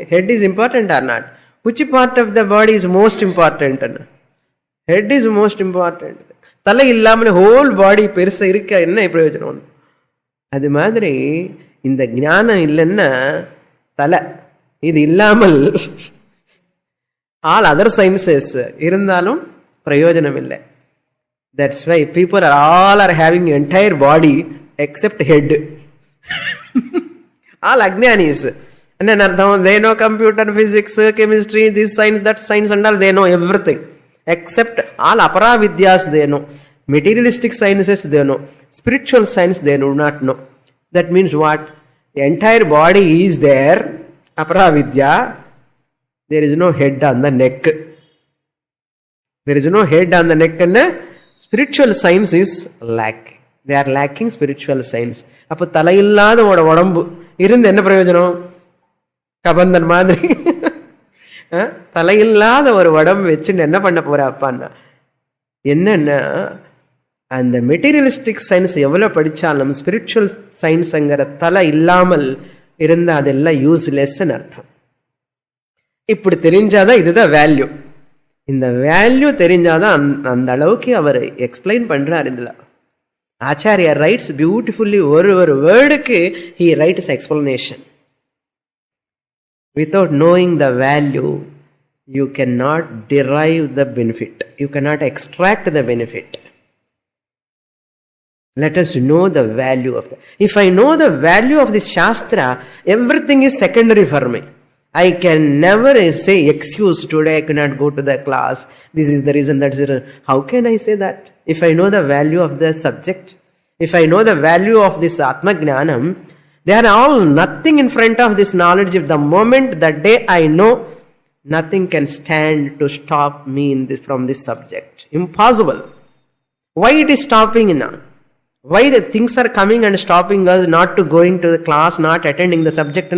head is important or not? Which part of the body is most important? Head is most important. Tala illamane whole body persa irukka enna prayojanam. Adu madri inda gnana illanna tala idu illamal all other sciences irundalum prayojanam illa. That's why people are having entire body except head. All ajnanis. And then they know computer, physics, chemistry, this science, that science and all, they know everything. Except all apara-vidyas they know. Materialistic sciences they know. Spiritual science they do not know. That means what? The entire body is there, apara-vidya. There is no head on the neck. There is no head on the neck and spiritual science is lacking. They are lacking spiritual science. Appo thala illada oda odambu irundhu enna prayojanam? Kabandan madri thala illada oru vadam vechinu enna panna pora appanna enna and the materialistic science evlo padichalum spiritual science angara thala illamal irundha adella useless nu artham. Ippudu therinjada idudha value. இந்த value தெரிஞ்சாதான் அந்த அளவுக்கு அவர் explain பண்றார். இதுல Acharya rights beautifully ஒரு வேர்டுக்கு he writes explanation. Without knowing the value, you cannot derive the benefit. You cannot extract the benefit. Let us know the value of that. If I know the value of this Shastra, everything is secondary for me. I can never say, excuse, today I cannot go to the class. This is the reason, that's the reason. How can I say that? If I know the value of the subject, if I know the value of this Atma Jnanam, they are all nothing in front of this knowledge. If the moment, that day I know, nothing can stand to stop me from this subject. Impossible. Why it is stopping now? Why the things are coming and stopping us not to going to the class, not attending the subject?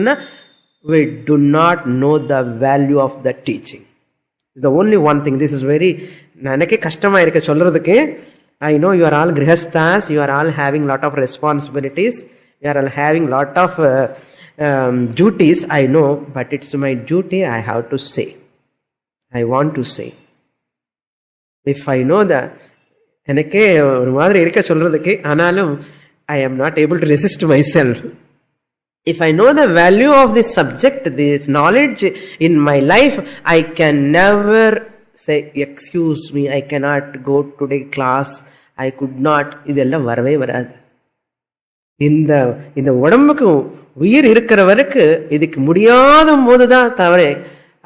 We do not know the value of the teaching. The only one thing, this is very nanake kashtamma irukku solradhukku. I know you are all grihasthas, you are all having lot of responsibilities, you are all having lot of duties, I know, but it's my duty, I have to say, I want to say. If I know that enake oru maadhiri irukka solradhukku aanalum I am not able to resist myself. If I know the value of this subject, this knowledge in my life, I can never say, excuse me, I cannot go today class, I could not. Idella varave varadu. இந்த உடம்புக்கு உயிர் இருக்கிற வரைக்கும் இதுக்கு முடியாத போதுதான் தவிர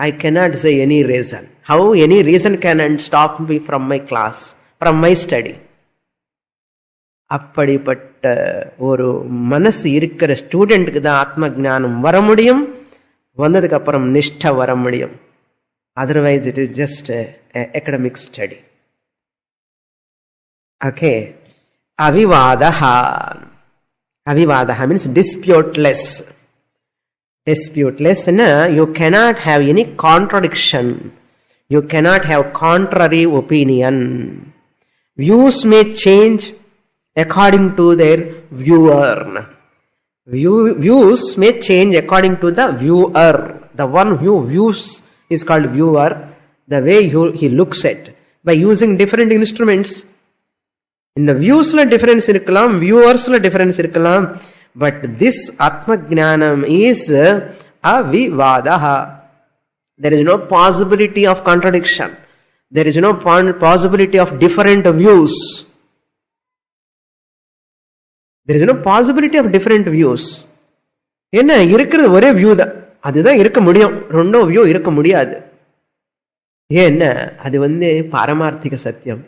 I cannot say any reason. How any reason can stop me from my class, from my study? அப்படிப்பட்ட ஒரு மனசு இருக்கிற ஸ்டூடெண்ட்டுக்கு தான் ஆத்ம ஞானம் வர முடியும். வந்ததுக்கு அப்புறம் நிஷ்டை வர முடியும். Otherwise it is just academic study. Okay. Avivadaha. Avivadaha means disputeless. Disputeless, you cannot have any contradiction. You cannot have contrary opinion. Views may change according to their viewer. Views may change according to the viewer. The one who views is called viewer. The way he looks at. By using different instruments. In the views la difference irkalam, viewers la difference irkalam. But this Atma Jnanam is avivadaha. There is no possibility of contradiction. There is no possibility of different views. There is no possibility of different views. என்ன இருக்கிறது ஒரே view தான். அதுதான் இருக்க முடியும். ரெண்டோ view இருக்க முடியாது. ஏன்னா அது பாரமார்த்திக சத்தியம்.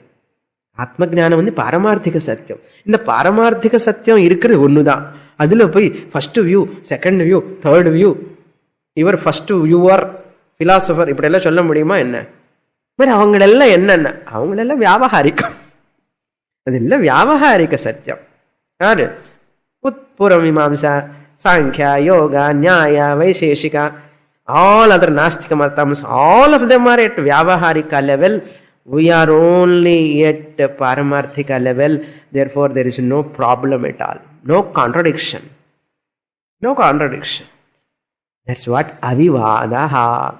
ஆத்ம ஞானம் பாரமார்த்திக சத்தியம். இந்த பாரமார்த்திக சத்தியம் இருக்கிறது ஒண்ணுதான். அதுல போய் first view, second view, third view, your first viewer, philosopher இப்படியெல்லாம் சொல்ல முடியுமா என்ன? మరి அவங்களெல்லாம் என்னென்ன? அவங்களெல்லாம் வியாபகாரிக்கம். அதெல்லாம் வியாபகாரிக சத்தியம். யாரு? பூர்வமீமாம்சா, Samkhya, yoga, நியாயா, Vaisheshika, all other Nastika Matams, all of them are at Vyavaharika level. We are only at Paramarthika level. Therefore, there is no problem at all. No contradiction. No contradiction. That's what Avivadaha.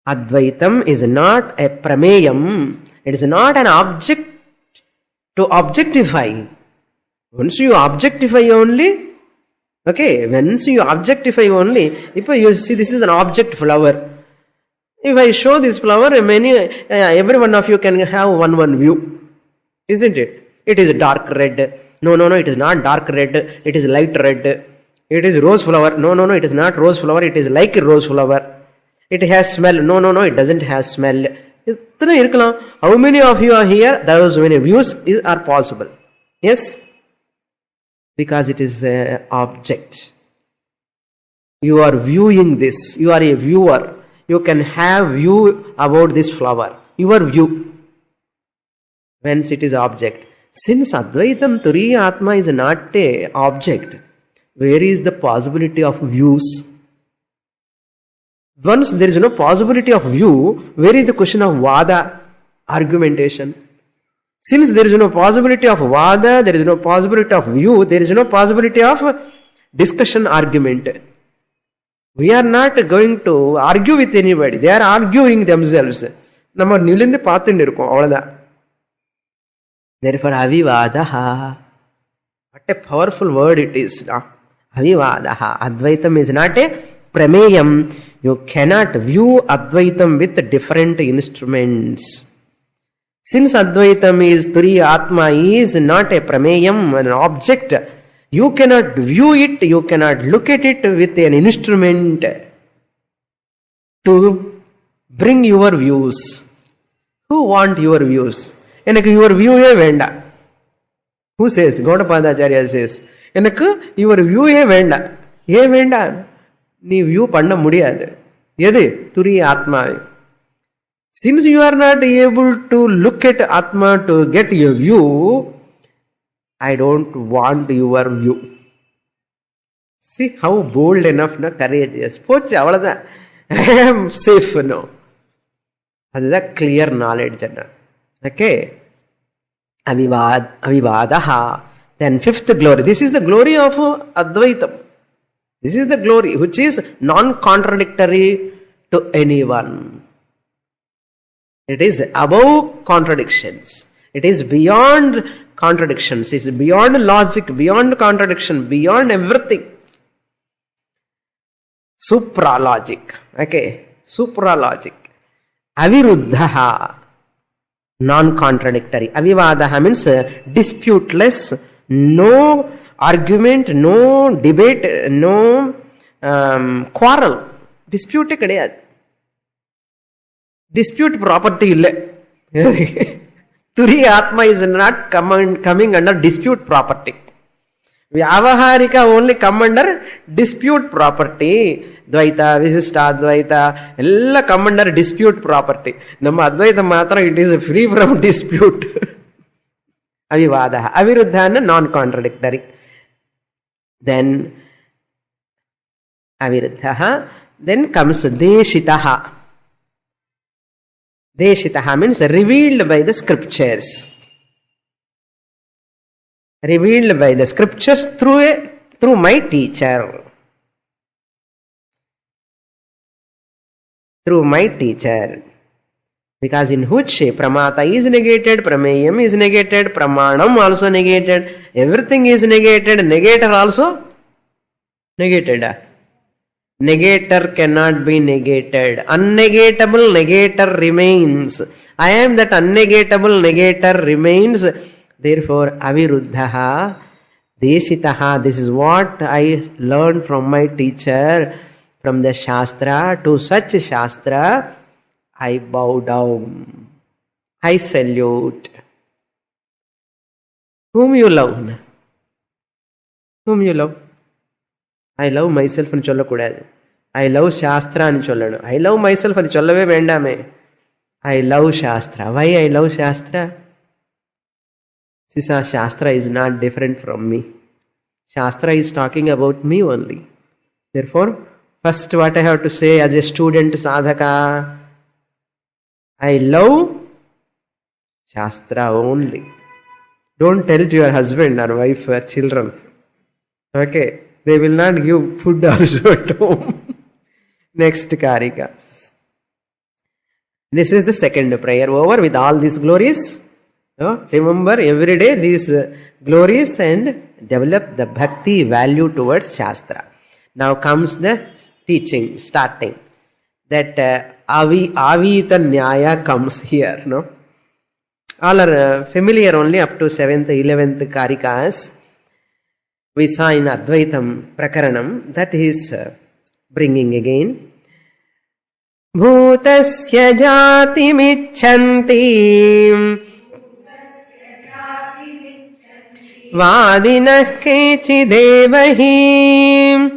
Advaitam is not a prameyam. It is not an object to objectify. Once you objectify only, okay, once you objectify only, if you see this is an object flower. If I show this flower, every one of you can have one view. Isn't it? It is dark red. No, it is not dark red. It is light red. It is rose flower. No, it is not rose flower. It is like a rose flower. It has smell. No, it doesn't have smell. How many of you are here? Those many views are possible. Yes? Because it is an object. You are viewing this. You are a viewer. You can have view about this flower. Your view. Whence it is object. Since Advaitam Turiya Atma is not a object, where is the possibility of views? Once there is no possibility of view, where is the question of vada, argumentation? Since there is no possibility of vada, there is no possibility of view, there is no possibility of discussion, argument. We are not going to argue with anybody. They are arguing themselves. நம்ம நிலிந்து பார்த்துட்டு இருக்கோம், அவ்வளவுதான். Therefore, avivadaha. What a powerful word it is. Avivadaha. Advaitam is not a prameyam. You cannot view Advaitam with different instruments. Since Advaitam is Turiya Atma is not a prameyam, an object, you cannot view it, you cannot look at it with an instrument to bring your views. Who want your views? Enakku your view venda. Who says? Gaudapadacharya says. Enakku your view venda. Ye venda. நீ view பண்ண முடியாது. எது? துரிய ஆத்மா. Since you are not able to look at Atma to get your view, I don't want your view. See how bold enough, no, courageous. போச்சு, அவ்வளவுதான். I am safe, no. அதுதான் clear knowledge. Okay. Avivadaha. Then fifth glory. This is the glory of Advaitam. This is the glory which is non-contradictory to anyone. It is above contradictions. It is beyond contradictions. It is beyond logic, beyond contradiction, beyond everything. Supralogic. Okay. Supralogic. Aviruddhaha. Non-contradictory. Avivadaha means disputeless, no argument, no debate, no quarrel. Dispute கிடையாது. Dispute property இல்லை. Turiya Atma is not coming under dispute property. Vyavaharika only come under dispute property. Dvaita, Visishta, Advaita, ella come under dispute property. Namma Advaita matra, it is free from dispute. Avivadaha. Aviruddhana, non-contradictory. Then Aviruddhaha. Then comes Deshitaha. Deshitaha means revealed by the scriptures. Revealed by the scriptures through my teacher. Through my teacher. Because in which pramata is negated, prameyam is negated, pramanam also negated, everything is negated, negator also negated. Negator cannot be negated. Unnegatable negator remains. I am that unnegatable negator remains. Therefore, aviruddhaha, deshitaha. This is what I learned from my teacher, from the Shastra. To such Shastra, I bow down. I salute. Whom you love? Whom you love? I love myself and சொல்லக்கூடாது. I love Shastra and Choladu. I love myself adi Cholave Vendame. I love Shastra. Why I love Shastra? Sisa, Shastra is not different from me. Shastra is talking about me only. Therefore, first what I have to say as a student sadhaka, I love Shastra only. Don't tell to your husband or wife or children. Okay, they will not give food also at home. Next Karika. This is the second prayer. Over with all these glories. Remember every day these glories and develop the bhakti value towards Shastra. Now comes the teaching, starting. That Avita Nyaya comes here. No? All are familiar only up to 7th, 11th Karikas. We saw in Advaitam Prakaranam that he is bringing again. Bhutasya jati michanti Vadinah kechi devahi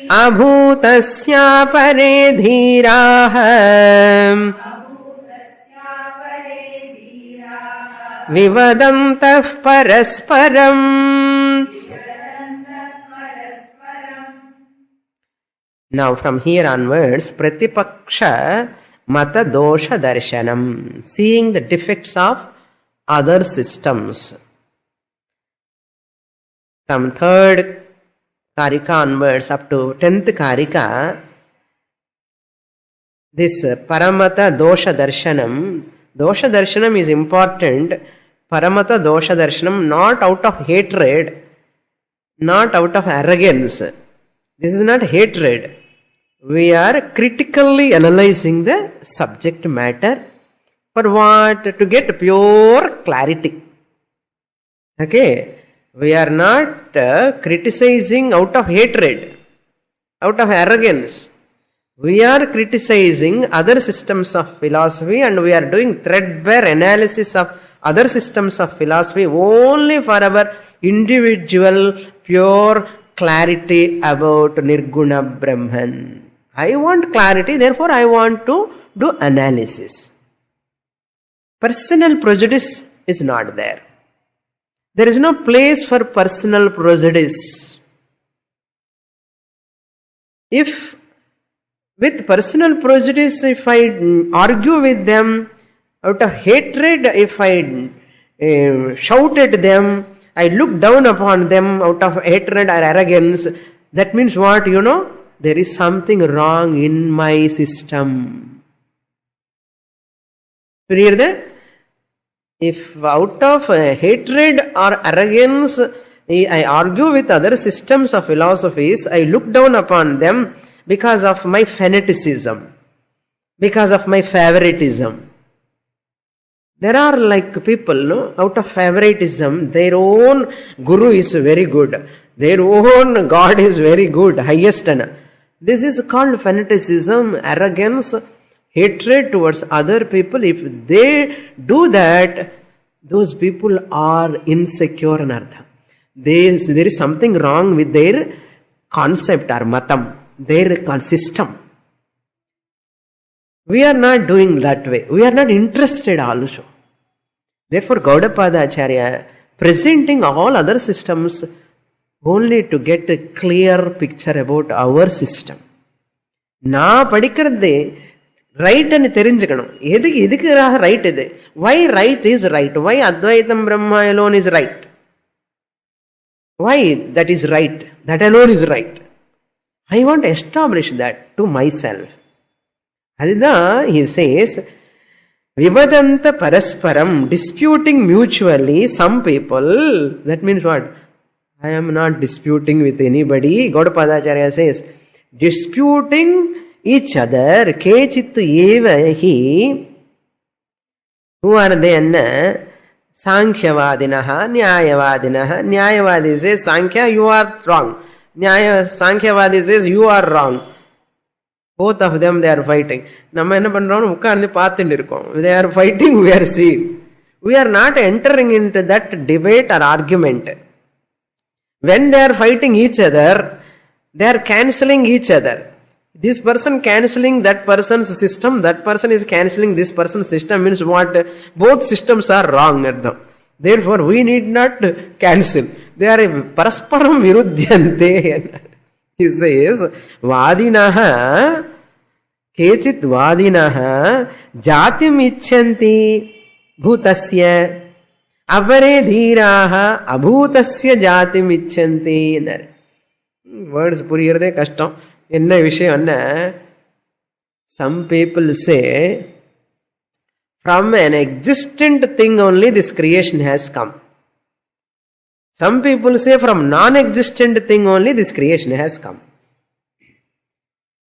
Abhutasya pare dhiraha Vivadantah parasparam. Now from here onwards, Pratipaksha Mata Dosha Darshanam, seeing the defects of other systems. From 3rd Karika onwards up to 10th Karika, this Paramata Dosha Darshanam. Dosha Darshanam is important. Paramata Dosha Darshanam, not out of hatred, not out of arrogance. This is not hatred. We are critically analyzing the subject matter. For what? To get pure clarity. Okay? We are not criticizing out of hatred, out of arrogance. We are criticizing other systems of philosophy and we are doing threadbare analysis of other systems of philosophy only for our individual pure clarity about Nirguna Brahman. I want clarity, therefore I want to do analysis. Personal prejudice is not there. There is no place for personal prejudice. If with personal prejudice, if I argue with them out of hatred, if I shout at them, I look down upon them out of hatred or arrogance, that means what? There is something wrong in my system. You hear that? If out of hatred or arrogance, I argue with other systems of philosophies, I look down upon them because of my fanaticism, because of my favoritism. There are like people, out of favoritism, their own guru is very good, their own God is very good, highest. This is called fanaticism, arrogance, hatred towards other people. If they do that, those people are insecure and artha. There is something wrong with their concept or matam, their system. We are not doing that way. We are not interested also. Therefore, Gaudapada Acharya presenting all other systems only to get a clear picture about our system. Na padikradde right and therinjikkanum. Edukku right idu. Why right is right? Why Advaitam Brahma alone is right? Why that is right? That alone is right. I want to establish that to myself. Adida, he says, Vivadanta parasparam, disputing mutually, some people, that means what? I am not disputing with anybody. Gaudapada Acharya says, disputing each other, kechit eva hi, who are then Sankhyavadinaha, Nyayavadinaha. Nyayavadi says, Sankhya, you are wrong. Sankhyavadi says, you are wrong. Both of them, they are fighting. They are fighting, we are seeing. We are not entering into that debate or argument. When they are fighting each other, They are cancelling each other. This person cancelling that person's system, that person is cancelling this person's system, means what? Both systems are wrong at them. Therefore, we need not cancel. They are parasparam viruddhyante. He says, Vadinaha, kechit vadinaha, jatim icchanti bhutasya, avare dhiraha, abhutasya jatim icchanti. Words puriyarde kashtam. Enna vishayam, some people say, from an existent thing only this creation has come. Some people say from non-existent thing only this creation has come.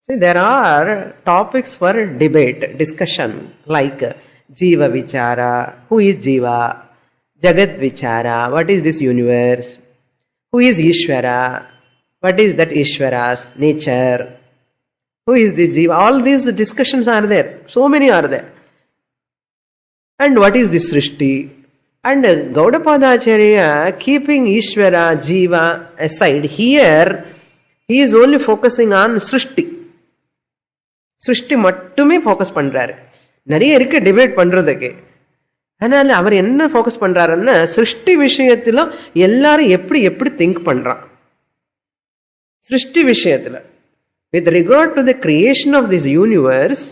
See, there are topics for debate, discussion, like Jiva Vichara, who is Jiva, Jagat Vichara, what is this universe, who is Ishvara, what is that Ishvara's nature, who is this Jiva, all these discussions are there, so many are there. And what is this Srishti? And Gaudapadacharya, keeping Ishvara, Jiva aside, here he is only focusing on Srishti. Srishti mattume focus பண்றாரு. நிறைய இருக்கு debate பண்றதுக்கு. அதனால அவர் என்ன focus பண்றாருன்னா, சிருஷ்டி விஷயத்துல எல்லாரும் எப்படி எப்படி திங்க் பண்றான். சிருஷ்டி விஷயத்துல, with regard to the creation of this universe,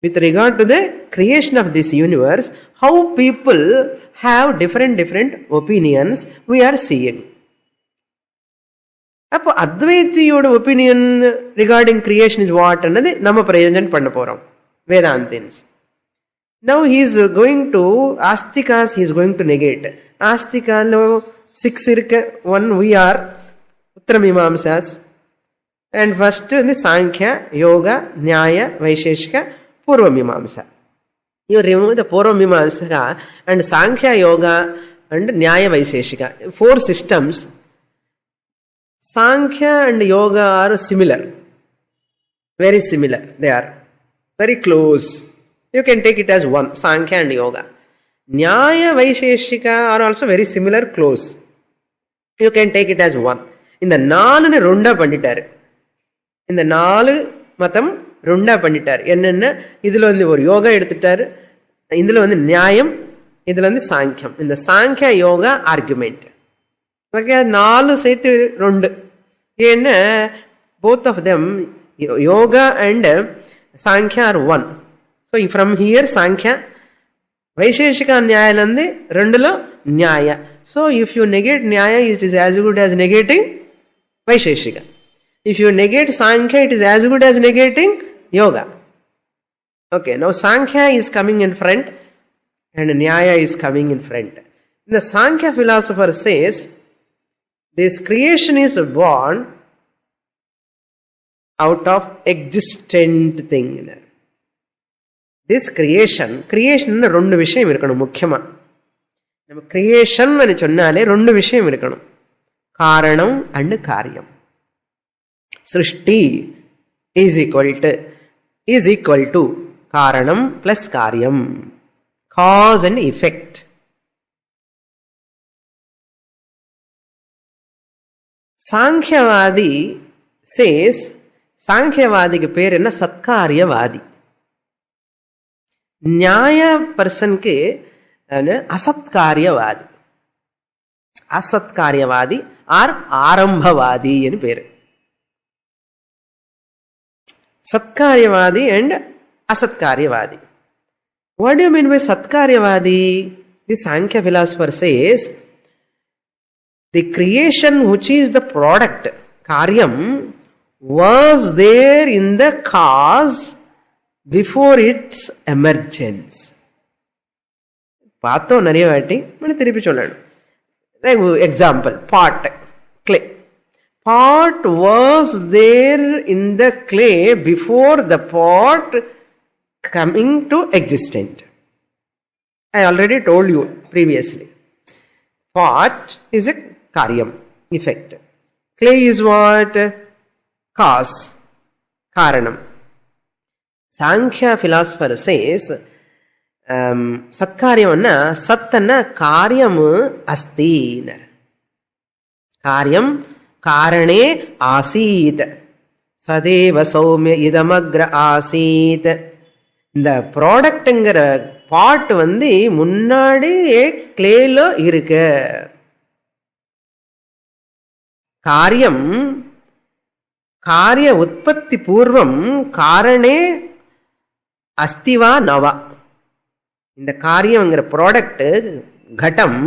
with regard to the creation of this universe, how people have different opinions we are seeing. அப்போ அத்வைத்தியோட opinion regarding creation is what அன்னது நம்ம பிரயோஜனம் பண்ண போறோம் வேதாந்தின்ஸ். Now he is going to Astikas, he is going to negate. Astikalo 6 irukku, 1 we are Uttamimamsas. And first in the Sankhya, Yoga, Nyaya, Vaisheshika, Purvamimamsa. You remove the Purvamimamsa and Sankhya, Yoga and Nyaya, Vaisheshika. 4 systems. Sankhya and Yoga are similar. Very similar. They are very close. You can take it as one, Sankhya and Yoga. Nyaya, Vaisheshika are also very similar, close. You can take it as one. In the 4 runda பண்ணிட்டாரு. இந்த 4 மதம் ருண்டா பண்ணிட்டாரு. என்னென்ன, இதுல வந்து ஒரு யோகா எடுத்துட்டாரு, இதுல வந்து நியாயம், இதுல வந்து சாங்கியம். இந்த சாங்கிய யோகா ஆர்குமெண்ட். ஓகே, 4 சேர்த்து 2. ஏன்னா both of them, yoga and Sankhya are one. So from here Sankhya, Vaisheshika Nyayalandi, Rendulo Nyaya. So if you negate Nyaya, it is as good as negating Vaisheshika. If you negate Sankhya, it is as good as negating Yoga. Okay, now Sankhya is coming in front and Nyaya is coming in front. The Sankhya philosopher says, this creation is born out of existent thing. This creation ரெண்டு விஷயம் இருக்கணும் முக்கியமா. நம்ம creation னு சொன்னாலே ரெண்டு விஷயம் இருக்கணும், காரணம் and காரியம். சிருஷ்டி is equal to காரணம் plus காரியம், cause and effect. சாங்கியவாதி says, சாங்கியவாதிக்கு பேர் என்ன, சத்காரியவாதி. நியாய பர்சனுக்கு அசத்காரியவாதி. அசத்காரியவாதி ஆர் ஆரம்பவாதி என்று பேரு. சத்காரியவாதி and அசத்காரியவாதி. What do you mean by சத்காரியவாதி? The Sankhya philosopher says, the creation which is the product, karyam, was there in the cause before its emergence. பார்த்தோம் நிறைய வாட்டி, திருப்பி சொல்லணும். Example, pot, clay. Pot was there in the clay before the pot coming to existence. I already told you previously. Pot is a karyam, effect. Clay is what? Cause, karanam. Sankhya philosopher says, சத்காரியம்னா, சத்தன்னா காரியம் அஸ்தி. காரியம் காரணே ஆசீத் சதேவ சௌமிய இதமக்ர ஆசீத். இந்த ப்ராடக்ட்ங்கிற பாட் முன்னாடியே கிளேல இருக்கு. காரியம் காரிய உற்பத்தி பூர்வம் காரணே அஸ்திவா நவா. இந்த காரியம்ங்கிற ப்ராடக்ட் கடம்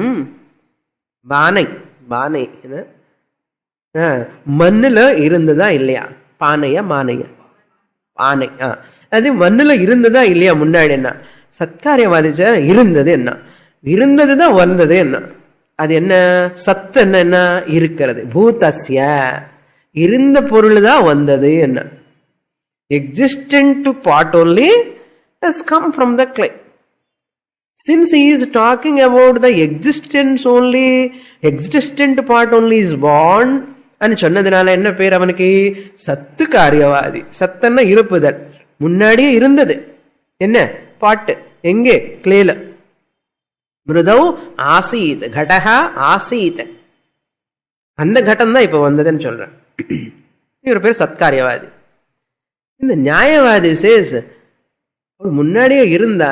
பானை பானை மண்ணுல இருந்ததா இல்லையா? பானையா மானையா? பானை. அது மண்ணுல இருந்ததா இல்லையா? முன்னாடி என்ன சத்காரியவாதிச்ச இருந்தது, என்ன இருந்ததுதான் வந்தது, என்ன அது என்ன சத்து என்ன இருக்கிறது. பூதஸ்ய இருந்த பொருள் தான் வந்தது. என்ன existent part only has come from the clay. Since he is talking about the existence only, existent part only is born and சொன்னதுனால என்ன பேர் அவனுக்கு? சத்து காரியவாதி. சத்தன்னா இருப்புதல். முன்னாடியே இருந்தது என்ன பாட்டு எங்கே? கிளேல. மிருதவ் ஆசீத் கடஹா ஆசீத். அந்த கட்டம் தான் இப்ப வந்ததுன்னு சொல்றேன். இவர் பேர் சத்காரியவாதி. இந்த நியாயவாதி சேஸ் முன்னாடியே இருந்தா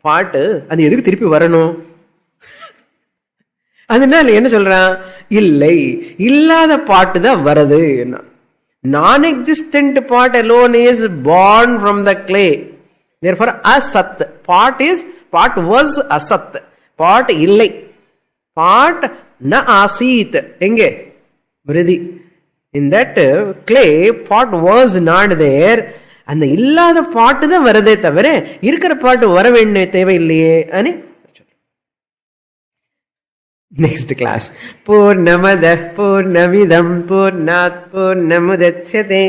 பாட்டு அது எதுக்கு திருப்பி வரணும்? அதனால என்ன சொல்றான்? இல்லை, இல்லாத பாட்டு தான் வருது. நான் existent but alone is born from the clay. Therefore asat part was asat. பாட் இல்லை. பாட் ந ஆசீத் எங்கே? விருதி. In that clay pot was not there. அந்த இல்லாத பாட்டு தான் வரதே தவிர இருக்கிற பாட்டு வர வேண்டிய தேவையில்லையே. அனி நெக்ஸ்ட் கிளாஸ். பூர்ணமத பூர்ணமிதம் பூர்ணாத் பூர்ணமுதச்யதே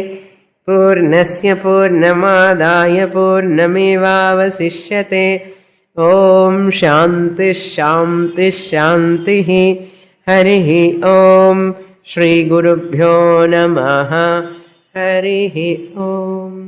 பூர்ணஸ்ய பூர்ணமாதாய பூர்ணமேவாவசிஷ்யதே. ஓம் சாந்தி சாந்தி சாந்தி. ஹரி ஓம். ஸ்ரீ குருப்யோ நமஹ. ஹரி ஓம்.